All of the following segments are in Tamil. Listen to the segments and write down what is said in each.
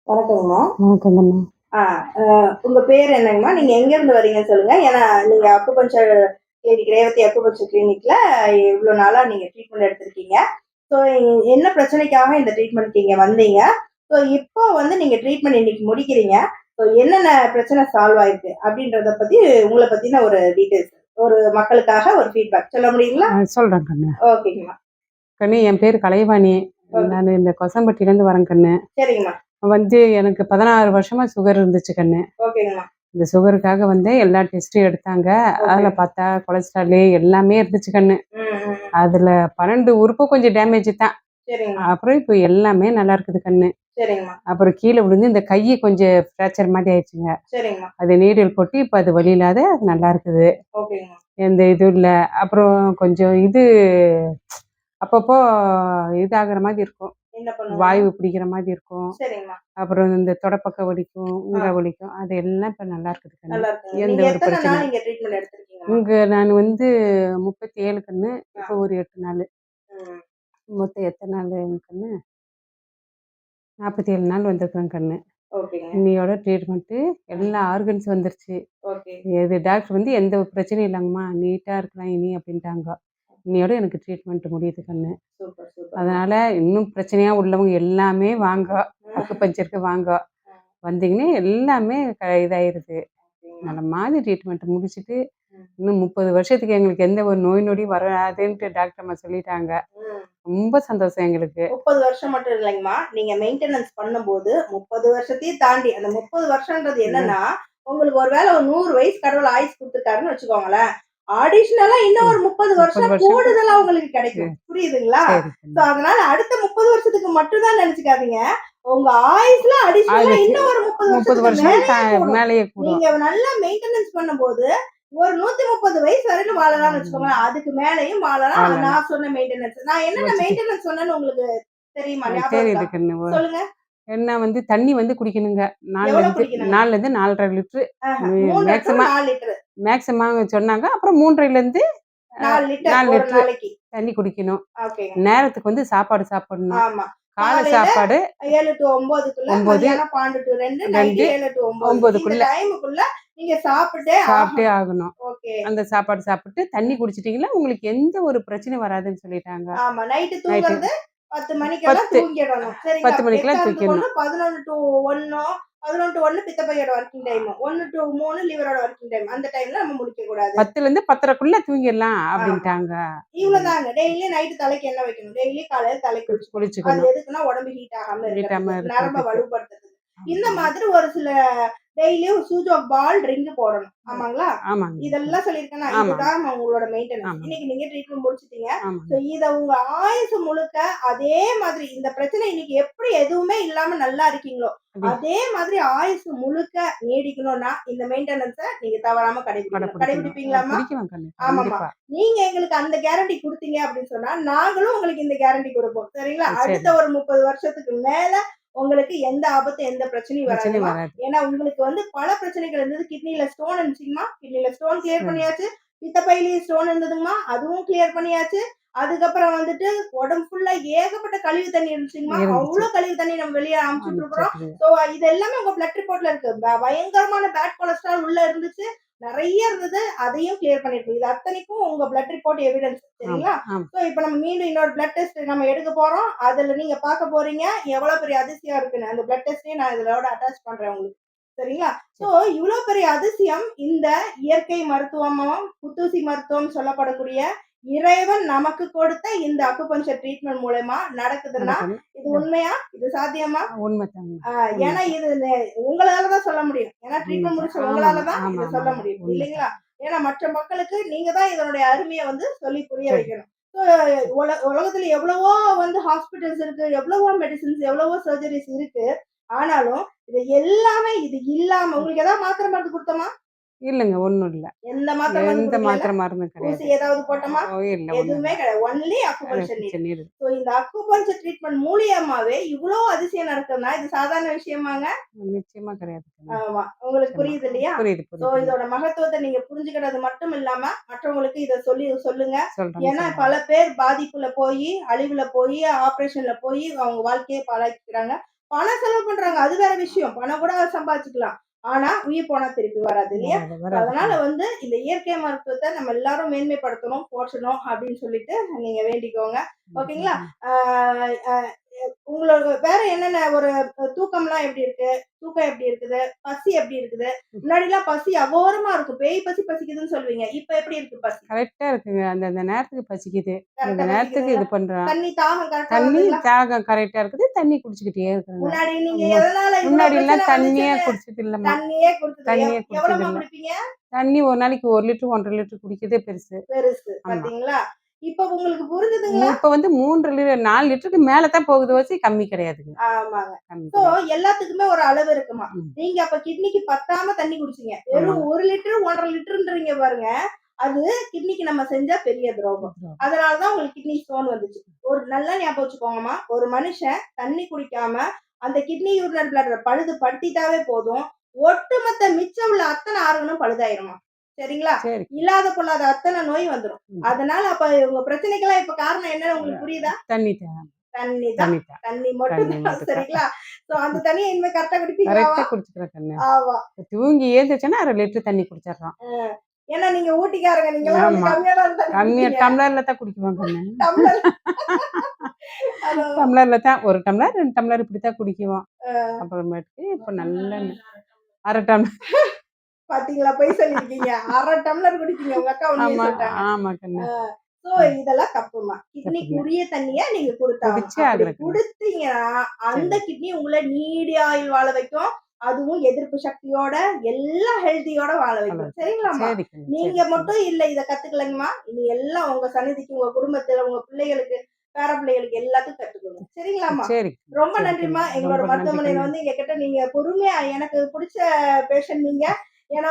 வணக்கங்கம்மா. வணக்கங்கண்ணா. ஆ உங்க பேர் என்னங்கம்மா? நீங்க எங்கேருந்து வரீங்கன்னு சொல்லுங்க. ஏன்னா, நீங்க அக்குபஞ்சர் கிளினிக் ரேவதி அக்குபஞ்சர் கிளினிக்ல இவ்ளோ நாளா நீங்க ட்ரீட்மெண்ட் எடுத்திருக்கீங்க. ஸோ என்ன பிரச்சனைக்காக இந்த ட்ரீட்மெண்ட்க்கு இங்க வந்தீங்க? ஸோ இப்போ வந்து நீங்க ட்ரீட்மெண்ட் இன்னைக்கு முடிக்கிறீங்க. ஸோ என்னென்ன பிரச்சனை சால்வ் ஆயிருக்கு? அப்படின்றத பத்தி உங்கள பத்தின ஒரு டீட்டெயில்ஸ். ஒரு மக்களுக்காக ஒரு ஃபீட்பேக் சொல்ல முடியுங்களா? சொல்றேன் கண்ணு. ஓகேங்கம்மா. கண்ணு, என் பேரு கலைவாணி. ஓகே. நானு இந்த கொசம்பட்டியிலேருந்து வரேன் கண்ணு. சரிங்கம்மா. எனக்கு 16 வருஷமா சுகர் இருந்துச்சு கண்ணு. ஓகேங்கம்மா. இந்த சுகருக்காக எல்லா டெஸ்ட்டும் எடுத்தாங்க. அதுல ஓகே. பார்த்தா கொலஸ்ட்ராலு எல்லாமே இருந்துச்சு கண்ணு. ம், ம், ம். அதுல 12 உறுப்பு கொஞ்சம் டேமேஜ் தான். சரிங்கம்மா. அப்புறம் இப்போ எல்லாமே நல்லா இருக்குது கண்ணு. சரிங்கம்மா. அப்புறம் கீழ விழுந்து இந்த கையி கொஞ்சம் ஃப்ராக்சர் மாதிரி ஆயிடுச்சுங்க. சரிங்கம்மா. அது நீடில் போட்டு இப்ப அது வலி இல்லாத நல்லா இருக்குது. ஓகேங்கம்மா. எந்த இதுவும் இல்ல. அப்புறம் கொஞ்சம் அப்பப்போ இதாகுற மாதிரி இருக்கும். என்ன பண்ணுங்க? வாய்வு பிடிக்கிற மாதிரி இருக்கும். சரிங்கம்மா. அப்புறம் இந்த தொடப்பக்கம் வலிக்கும், ஆ. வலிக்கும். அது எல்லாம் இப்ப நல்லா இருக்குது கண்ணு. நல்லா இருக்குங்க. எந்த நீங்க ஒரு எத்தன பிரச்சனை நாள் இங்க ட்ரீட்மெண்ட் எடுத்திருக்கீங்கம்மா? நான் 37 கண்ணு. ஆ. இப்போ ஒரு 8 நாளு. ம். மொத்தம் எத்தன நாளு கண்ணு? 47 நாள் வந்திருக்கிறேன் கண்ணு. ஓகேங்க. இன்னையோட ட்ரீட்மெண்ட்டு எல்லா ஆர்கன்ஸ் வந்துருச்சு. ஓகே. டாக்டர் எந்த ஒரு பிரச்சனையும் இல்லங்கம்மா, நீட்டா இருக்கலாம் இனி அப்படின்ட்டாங்க. இன்னையோட எனக்கு ட்ரீட்மெண்ட் முடியுது கண்ணு. சூப்பர், சூப்பர்மா. அதனால இன்னும் பிரச்சனையா உள்ளவங்க எல்லாமே வாங்க. அக்குபஞ்சருக்கு வாங்க. வந்தீங்கன்னா எல்லாமே இதாயிருது. ஓகேங்கம்மா. நல்ல மாதிரி ட்ரீட்மெண்ட் முடிச்சுட்டு, ம். இன்னும் 30 வருஷத்துக்கு எங்களுக்கு எந்த ஒரு நோய் நொடி வராதுன்ட்டு டாக்டர் அம்மா சொல்லிட்டாங்க. ம். ரொம்ப சந்தோஷம் எங்களுக்கு. 30 வருஷம் மட்டும் இல்லைங்கம்மா. நீங்க மெயின்டனன்ஸ் பண்ணும்போது 30 வருஷத்தையும் தாண்டி அந்த 30 வருஷம்ன்றது என்னன்னா, உங்களுக்கு ஒரு வேள ஒரு 100 வயசு கடவுள் ஆயுசு குடுத்துட்டாருன்னு வச்சுக்கோங்களேன். அடிஷனலா இன்னும் ஒரு 30 30 வருஷம் வருஷம் கூடுதலா உங்களுக்கு கிடைக்கும். சரி, புரியுதுங்களா? சரி சோ கண்ணு. அதனால அடுத்த 30 வருஷத்துக்கு மட்டும் தான் நெனச்சுக்காதீங்க. உங்க ஆயுஸ்ல அடிஷனலா அதுக்கு இன்னும் ஒரு 30 30 வருஷத்துக்கு வருஷம் மேலயே கூடும். மேலேயே கூடும். நீங்க நல்லா மெயின்டனன்ஸ் பண்ணும்போது ஒரு 130 வயசு வரைக்கும் வாழலாம்னு வச்சுக்கோங்களேன். அதுக்கு மேலயும் வாழலாம். வாழலாம். நான் சொன்ன மெயின்டனன்ஸ். நான் என்னென்ன வச்சுட்டு மெயின்டனன்ஸ் சொன்னேன்னு உங்களுக்கு தெரியுமா? ஞாபகம் இருக்கா? தெரியுது கண்ணு. சொல்லுங்க. என்ன தண்ணி குடிக்கணுங்க. எவ்வளோ குடிக்கணுங்க? 4லேருந்து 4 1/2 litre. 3 to maximum 4 litre. Maximum சொன்னாங்க. அப்புறம் 3 1/2லேருந்து 4 லிட்டர் 4 ஒரு லிட்டரு நாளைக்கு. தண்ணி குடிக்கணும். ஓகேங்க. நேரத்துக்கு சாப்பாடு சாப்பிடணும். ஆமா. காலை காலையில சாப்பாடு 7 டூ 9க்குள்ள, 9, மதியானம் 12 டூ 2, நைட் 2, 7 டூ 9. இந்த 9க்குள்ள டைமுக்குள்ள நீங்க சாப்பிட்டே சாப்பிட்டே ஆகணும். ஆகணும். ஓகே. அந்த சாப்பாடு சாப்பிட்டு தண்ணி குடிச்சிட்டீங்கன்னா, உங்களுக்கு எந்த ஒரு பிரச்சனையும் வராதுன்னு சொல்லிட்டாங்க. ஆமா. நைட்டு நைட்டு தூங்குறது 10 மணிக்கெல்லாம் 10 தூங்கிடணும். சரிங்களா? 10 மணிக்கெல்லாம் எக்காரணத்த கொண்டு தூக்கிடணும். 11 டூ 1 11 டூ 1 பித்தப்பையோட வொர்க்கிங் டைம். 1 டூ 3 லிவரோட வொர்க்கிங் டைம். அந்த டைம்ல நம்ம முழிக்கக்கூடாது. 10லேருந்து 10:30க்குள்ள தூங்கிடலாம் ஆமா. அப்படின்ட்டாங்க. இவ்வளவுதாங்க. டெய்லி நைட் தலைக்கு எண்ணெய் வைக்கணும். டெய்லி காலையில தலைக்கு குளிச்சுக்கணும். அது குளிச்சுக்கணும். எதுக்குன்னா உடம்பு ஹீட் ஆகாம வீட்டாம இருக்கிறதுக்கு, நரம்ப இருக்கிறதுக்கு. வலுப்படுத்துறதுக்கு. இந்த மாதிரி ஒரு சில டெய்லியும் சூஜோக் பால், ரிங் போடணும். ஆமாங்களா? ஆமாங்க. இதெல்லாம் சொல்லியிருக்கேனா, ஆமாங்க. இதுதான் உங்களோட மெயின்டனன்ஸ். ஆமாங்க. இன்னைக்கு நீங்க ட்ரீட்மெண்ட் முடிச்சுட்டீங்க. ஆமாங்க. சோ இத உங்க ஆயுசு முழுக்க அதே மாதிரி இந்த பிரச்சனை இன்னைக்கு எப்படி எதுவுமே இல்லாம நல்லா இருக்கீங்களோ, அதே மாதிரி ஆயுசு முழுக்க நீடிக்கணும்னா, இந்த மெயின்டனன்ஸ நீங்க தவறாம கடைபிடிக்கணும். கடைப்பிடிக்கணும். கடைபிடிப்பீங்களாம்மா? பிடிக்குவேன் கண்ணு. ஆமாம்மா. கண்டிப்பா. நீங்க எங்களுக்கு அந்த கேரண்டி குடுத்தீங்க அப்படின்னு சொன்னா, நாங்களும் உங்களுக்கு இந்த கேரண்டி குடுப்போம். சரிங்களா? சரி. அடுத்த ஒரு 30 வருஷத்துக்கு மேல உங்களுக்கு எந்த ஆபத்தும், எந்த பிரச்சனையும் பிரச்சனை வராதும்மா. வராது. ஏன்னா உங்களுக்கு பல பிரச்சனைகள் இருந்தது. கிட்னில ஸ்டோன் இருந்துச்சுங்கம்மா. கிட்னில ஸ்டோன் கிளியர் சரி. பண்ணியாச்சு. பித்தப்பையிலயும் ஸ்டோன் இருந்ததுங்கம்மா. அதுவும் கிளியர் பண்ணியாச்சு. அதுக்கப்புறம் உடம்பு ஃபுல்லா ஏகப்பட்ட கழிவு தண்ணி இருந்துச்சுங்கம்மா. இருந்துச்சு. அவ்ளோ கழிவு தண்ணி நம்ம வெளிய அனுப்பிச்சுட்டு இருக்கிறோம். அனுப்பிச்சிட்டு. சோ இது எல்லாமே உங்க பிளட் ரிப்போர்ட்ல இருக்கு. பயங்கரமான பேட் கொலஸ்ட்ரால் உள்ள இருந்துச்சு. நெறைய இருந்தது. அதையும் கிளியர் பண்ணிருக்கோம். இது அத்தனைக்கும் உங்க பிளட் ரிப்போர்ட் எவிடன்ஸ். ஆமா, சரிங்களா? ஆமா. சோ இப்ப நம்ம மீண்டும் இன்னொரு பிளட் டெஸ்ட் நம்ம எடுக்க போறோம். அதுல நீங்க பார்க்க போறீங்க. எவ்வளவு பெரிய அதிசயம் இருக்குன்னு. அந்த பிளட் டெஸ்டையும் நான் இதோட அட்டாச் பண்றேன் உங்களுக்கு. சரிங்களா? சோ சரி. இவ்ளோ பெரிய அதிசயம் இந்த இயற்கை மருத்துவமும், புத்தூசி மருத்துவம் சொல்லப்படக்கூடிய இறைவன் நமக்கு கொடுத்த இந்த அக்குபஞ்சர் ட்ரீட்மெண்ட் மூலியமா நடக்குதுன்னா, நடக்கணும். இது உண்மையா? இது சாத்தியமா? உண்மைதாங்க. ஏன்னா உண்மைதான். இது உங்களால தான் சொல்ல முடியும். ஏன்னா ட்ரீட்மெண்ட் உண்மைதான். முடிச்ச உங்களால ஆமாங்க. தான் ஆமா, இத சொல்ல ஆமாங்க. முடியும். இல்லைங்களா? உண்மைதான். ஏன்னா மற்ற மக்களுக்கு நீங்க தான் இதனுடைய அருமைய சொல்லி புரிய சரி, வைக்கணும். சரி. உலகத்துல எவ்வளவோ ஹாஸ்பிட்டல்ஸ் இருக்கு. எவ்வளவோ மெடிசின்ஸ், எவ்வளவோ சர்ஜரிஸ் இருக்கு. ஆனாலும் இது இல்லாம உங்களுக்கு ஏதாவது மாத்திரை மருந்து குடுத்தோமா? இல்லங்க. ஒண்ணும் இல்ல. எந்த மாத்திரை மருந்து எந்த குடுக்கலல்ல? மாத்திரை மருந்தும் ஊசி கிடையாது. ஏதாவது போட்டோமா? இல்ல. ஒண்ணும் எதுவுமே இல்ல. கிடையாது. Only acupuncture needle. நீர். சோ இந்த அக்குபஞ்சர் ட்ரீட்மெண்ட் மூலியமாவே இவ்ளோ அதிசயம் நடக்குதுன்னா, இது சாதாரண விஷயமாங்க? நிச்சயமா கிடையாது கண்ணு. ஆமா. உங்களுக்கு நிச்சயமா. புரியுது இல்லையா? புரியுது, சோ புரியுதுங்க. இதோட மகத்துவத்த நீங்க புரிஞ்சுக்கிட்டது மட்டும் இல்லாம, மற்றவங்களுக்கு இத சொல்லுங்க. சொல்றேங்க, ஏன்னா சொல்றேங்க. பல பேர் பாதிப்புல போயி, அழிவுல போயி, ஆப்பரேஷன்ல போயி அவங்க வாழ்க்கைய பாழாக்கிக்கிறாங்க. பணம் செலவு பண்றாங்க, அது வேற விஷயம். பணம் கூட சம்பாதிச்சுக்கலாம். ஆனா உயிர் போனா திருப்பி வராது இல்லையா? அதனால வராது. இந்த இயற்கை மருத்துவத்தை நம்ம எல்லாரும் மேன்மைப்படுத்தணும், போற்றணும் அப்படின்னு சொல்லிட்டு நீங்க வேண்டிக்கோங்க. ஓகேங்களா? ஆஹ் ஆஹ் உங்களோட வேற என்னென்ன ஒரு தூக்கம்லாம் எப்படி இருக்கு? தூக்கம் எப்படி இருக்குது? பசி எப்படி இருக்குது? முன்னாடிலாம் பசி அகோரமா இருக்கும். பேய் பசி பசிக்குதுன்னு சொல்லுவீங்க. இப்ப எப்படி இருக்கு பசி? கரெக்டா இருக்குங்க. அந்தந்த நேரத்துக்கு பசிக்குது. அந்த கரெக்ட்டா நேரத்துக்கு பசிக்குதுங்களா? இது பண்றோம். தண்ணி தாகம் கரெக்ட்டா தண்ணி வருதுங்களா? தாகம் கரெக்டா இருக்குது. தண்ணி குடிச்சுக்கிட்டே இருக்குங்க. முன்னாடி நீங்க மு எதனால இவ்ளோ முன்னாடிலாம் பிரச்சனை தண்ணியே வந்துச்சுன்னு குடிச்சது இல்லம்மா. தண்ணியே குடுத்தது. தண்ணியே குடிச்சது எவ்வளவுமா இல்ல. குடிப்பீங்க? தண்ணி ஒரு நாளைக்கு 1 லிட்டர், 1 1/2 லிட்டர் குடிக்கிறதே பெருசு. பெருசு. ஆமா. பாத்தீங்களா? இப்ப உங்களுக்கு புரிஞ்சுதுங்களா? இப்ப வந்து 4 லிட்டருக்கு மேல தான் போகுது வச்சு கம்மி கிடையாதுங்க. ஆமாங்க. கம்மி சோ கிடையாது. எல்லாத்துக்குமே ஒரு அளவு இருக்குமா. ம். நீங்க அப்ப கிட்னிக்கு பத்தாம தண்ணி குடிச்சீங்க. வெறும் ஆமாங்க. 1 லிட்டர், 1 1/2 லிட்டர்ன்றீங்க பாருங்க. அது கிட்னிக்கு நம்ம செஞ்ச பெரிய துரோகம். அதனால தான் உங்களுக்கு கிட்னி ஸ்டோன் வந்துச்சு. ஒரு நல்லா ஞாபகம் வச்சுக்கோங்கம்மா. ஒரு மனுஷன் தண்ணி குடிக்காம அந்த கிட்னி யூரினரி பிளாடர பழுது படுத்திட்டாவே போதும். ஒட்டுமொத்த மிச்சம் உள்ள அத்தனை ஆர்கனும் பழுதாயிருமா. சரிங்களா? சரி. இல்லாத பொல்லாத அத்தனை நோய் வந்துரும். ம். அதனால அப்ப உங்க பிரச்சனைக்கெல்லாம் இப்ப காரணம் என்னன்னு உங்களுக்கு புரியுதா? தண்ணி தான். தண்ணி தான். தண்ணி தான். தண்ணி மட்டும் தண்ணி தான். மட்டும் தான். சரிங்களா? சோ அந்த தண்ணிய இனிமே கரெக்ட்டா குடிப்பீங்களாவா? கரெக்ட்டா குடிச்சுக்கிறேன் கண்ணு. ஆமா. தூங்கி எழுந்திரிச்சோன்னா 1/2 லிட்டர் தண்ணி குடிச்சிடுறோம். ஏன்னா நீங்க ஊட்டிக்காரங்க. நீங்கலாம் ஆமா. கம்மியா தான் தண்ணி கம்மியா குடிப்பீங்க. டம்ளர்ல தான் குடிக்குவோம் கண்ணு. டம்ளர் அது டம்ளர்ல தான் 1 டம்ளர், 2 டம்ளர் இப்படித்தான் குடிக்குவோம். அப்புறமேட்டுக்கு இப்ப நல்ல 1/2 டம்ளர். பாத்தீங்களா? பொய் சொல்லியிருக்கீங்க. 1/2 டம்ளர் குடிப்பீங்க. உங்க அக்கா உண்மைய ஆமா, சொல்ட்டாங்க. ஆமா கண்ணு. சோ இதெல்லாம் தப்புமா. கிட்னிக்கு தப்புங்க. உரிய தண்ணிய நீங்க குடுத்தாகணும். குடிச்சே அப்படி ஆகுறேன் கண்ணு. குடுத்தீங்கன்னா, அந்த சரி. கிட்னி உங்கள நீடி ஆயுள் வாழ வைக்கும். அதுவும் எதிர்ப்பு சக்தியோட, எல்லா ஹெல்த்தியோட வாழ வைக்கும். சரிங்களாம்மா? சரி கண்ணு. நீங்க சரி, சரி. மட்டும் இல்ல இத கத்துக்கலைங்கம்மா. இனி எல்லாம் உங்க சன்னதிக்கு, உங்க குடும்பத்துல, உங்க பிள்ளைகளுக்கு, பேர பிள்ளைகளுக்கு எல்லாத்துக்கும் கத்துக்கோங்க. சரிங்களாம்மா? சரி. ரொம்ப சரி நன்றிம்மா. கண்ணு. எங்களோட ரொம்ப நன்றி மருத்துவமனையில கண்ணு. எங்ககிட்ட நீங்க பொறுமையா எனக்கு புடிச்ச பேஷண்ட் நீங்க. ஏன்னா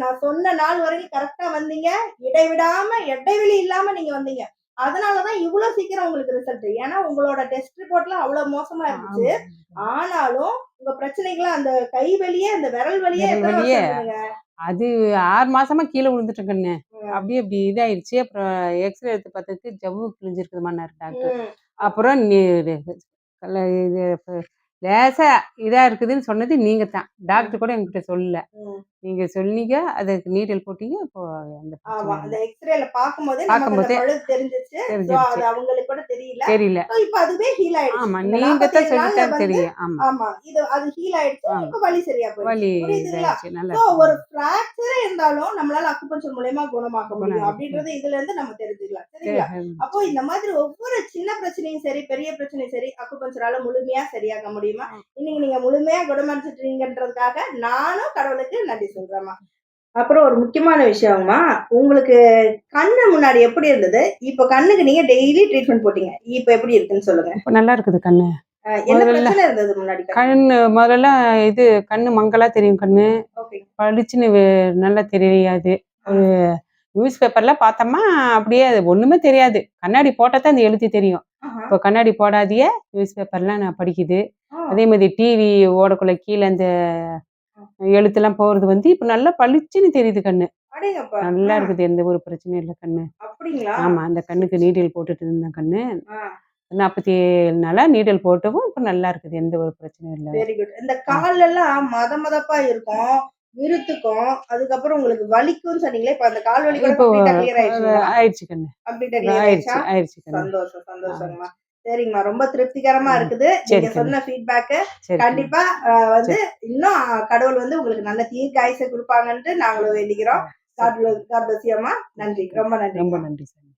நான் சொன்ன நாள் வரைக்கும் கரெக்ட்டா வந்தீங்க. இடைவெளி இல்லாம நீங்க வந்தீங்க. அதனால தான் இவ்ளோ சீக்கிரம் உங்களுக்கு ரிசல்ட். ஏன்னா உங்களோட டெஸ்ட் ரிப்போர்ட்லாம் அவ்ளோ மோசமா இருந்துச்சு. ஆமா. ஆனாலும் உங்க பிரச்சனைகள்லாம் அந்த கை வலியே, அந்த விரல் வலியே விரல் எத்தன வலியே வருஷம் இருக்குதுங்க? அது 6 மாசமா கீழ விழுந்துட்டேன் கண்ணு. ம். அப்படியே இப்படி இதாயிடுச்சு. அப்புறம் எக்ஸ்ரே எடுத்து பார்த்ததுக்கு ஜவ்வு கிழிஞ்சிருக்குதும்மான்னாரு டாக்டர். ம். அப்புறம் இது லேசா இதா இருக்குதுன்னு சொன்னது நீங்க தான். டாக்டர் கூட என்கிட்ட சொல்லல. ம். நீங்க சொன்னீங்க. அதுக்கு நீடில் போட்டீங்க. இப்போ எந்த ஆமா. பிரச்சனையும் அந்த இல்ல. எக்ஸ்ரேல பார்க்கும்போதே நமக்கு அந்த பார்க்கும்போதே பழுது தெரிஞ்சுச்சு. சோ தெரிஞ்சிருச்சு. அது அவங்களுக்கு கூட தெரியல. தெரியல. சோ இப்ப அதுவே ஹீல் ஆயிடுச்சு. ஆமா. இந்த நீங்க தான் 47 சொல்லி நாள்ல தான் தெரியும். ஆமா. ஆமா. அது ஹீல் ஆயிடுச்சு. ஆமா. இப்ப வலி சரியா போயிடுச்சு. வலி புரியுதுங்களா? இதாயிடுச்சு. நல்லா சோ இருக்குங்க. ஒரு ஃபிராக்சரே இருந்தாலும் நம்மளால அக்குபஞ்சர் மூலியமா குணமாக்க குணம் முடியும். ஆயிடுச்சு. அப்படின்றது இதுல இருந்து நம்ம தெரிஞ்சுக்கலாம். சரிங்களா? அப்போ இந்த மாதிரி ஒவ்வொரு சின்ன பிரச்சனையும் சரி, பெரிய பிரச்சனையும் சரி, அக்குபஞ்சரால முழுமையா சரியாக்க முடியுமா? இன்னைக்கு நீங்க முழுமையா குணமடைஞ்சிட்டீங்கன்றதுக்காக நானும் கடவுளுக்கு நன்றி சொல்றேன்மா. அப்புறம் ஒரு முக்கியமான விஷயம்மா, உங்களுக்கு கண்ணு முன்னாடி எப்படி இருந்தது? இப்ப கண்ணுக்கு நீங்க டெய்லி ட்ரீட்மெண்ட் போட்டீங்க. இப்ப எப்படி இருக்குன்னு சொல்லுங்க. இப்ப நல்லா இருக்குது கண்ணு. என்ன முதல்ல பிரச்சனை இருந்தது முன்னாடி கண்ணு? கண்ணு முதல்ல இது கண்ணு மங்கலா தெரியும் கண்ணு. ஓகே. பளிச்சுன்னு நல்லா தெரியாது. ஒரு நியூஸ் பேப்பர்ல பார்த்தோமா, அப்படியே அது ஒண்ணுமே தெரியாது. கண்ணாடி போட்டா தான் அந்த எழுத்து தெரியும். இப்போ கண்ணாடி போடாதயே நியூஸ் பேப்பர்லாம் நான் படிக்குது. அதே மாதிரி டிவி ஓடக்குள்ள கீழ அந்த எழுத்துலாம் போறது இப்ப நல்லா பளிச்சுன்னு தெரியுது கண்ணு. அடேங்கப்பா! நல்லா இருக்குது. எந்த ஒரு பிரச்சனையும் இல்ல கண்ணு. அப்படிங்களா? ஆமா. அந்த கண்ணுக்கு நீடில் போட்டுட்டு இருந்தேன் கண்ணு. ஆ. 47 நாளா நீடில் போட்டவும் இப்ப நல்லா இருக்குது. எந்த ஒரு பிரச்சனையும் இல்ல. Very good. இந்த கால்லெல்லாம் மதமதப்பா இருக்கும். விருத்துக்கும். அதுக்கப்புறம் உங்களுக்கு வலிக்கும்னு சொன்னீங்களே, இப்ப அந்த கால் வலி கூட இப்போ கம்ப்ளீட்டா கிளியர் ஆயிடுச்சுங்களா? ஆயிடுச்சு கண்ணு. கம்ப்ளீட்டா கிளியர் ஆயிடுச்சு, ஆயிடுச்சா? ஆயிடுச்சு கண்ணு. சந்தோஷம், சந்தோஷங்கம்மா. சரிங்கம்மா. ரொம்ப திருப்திகரமா இருக்குது. சரி நீங்க கண்ணு. சொன்ன ஃபீட்பேக். சரி கண்ணு. கண்டிப்பா சரி. இன்னும் கடவுள் உங்களுக்கு நல்ல தீர்க்காயுச குடுப்பாங்கன்ட்டு நாங்களும் வேண்டிக்கிறோம். காட் பிளஸ் யூ அம்மா. நன்றி. ரொம்ப ரொம்ப நன்றிங்கம்மா. நன்றி சாமி.